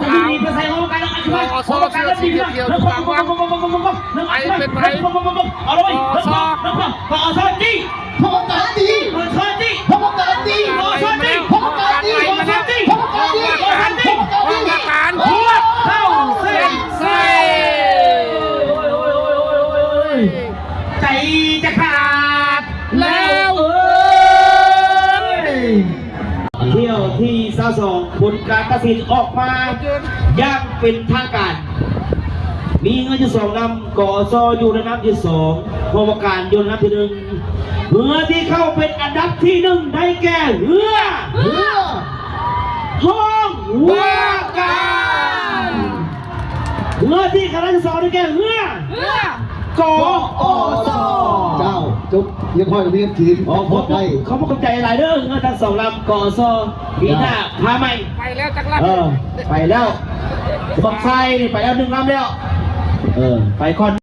ดีไปใส่หัวกันอันนี้หัวกันแล้วดีนะแล้วก็ไอ้เป็นไรเอาเลยแล้วก็เอาซอจี้หัวกันดีหัวจี้หัวกันดีหัวจี้หัวกันดีหัวจี้หัวกันดีหัวกันดีหัวกันหัวเข้าเส้นใส่ใจจะขาดแล้วเที่ยวที่22ผลการตัดสินออกมาอย่างเป็นทางการมีเงินอยู่2ลำกอซออยู่ในน้ำที่2พวกการอยู่ในน้ำที่1เรือที่เข้าเป็นอันดับที่1ได้แก่เรือห้องว่าการเรือที่คณะที่2ได้แก่เรือกอซอเจ้าจุ๊บยังคอยกับพี่ทีมเขาพอใจเขาไม่เข้าใจอะไรเด้อเงินทั้ง2ลำกอซอปีหน้าพาใหม่ไปแล้วจักรไปแล้วบักไฟไปแล้ว1ลำแล้วไปคอน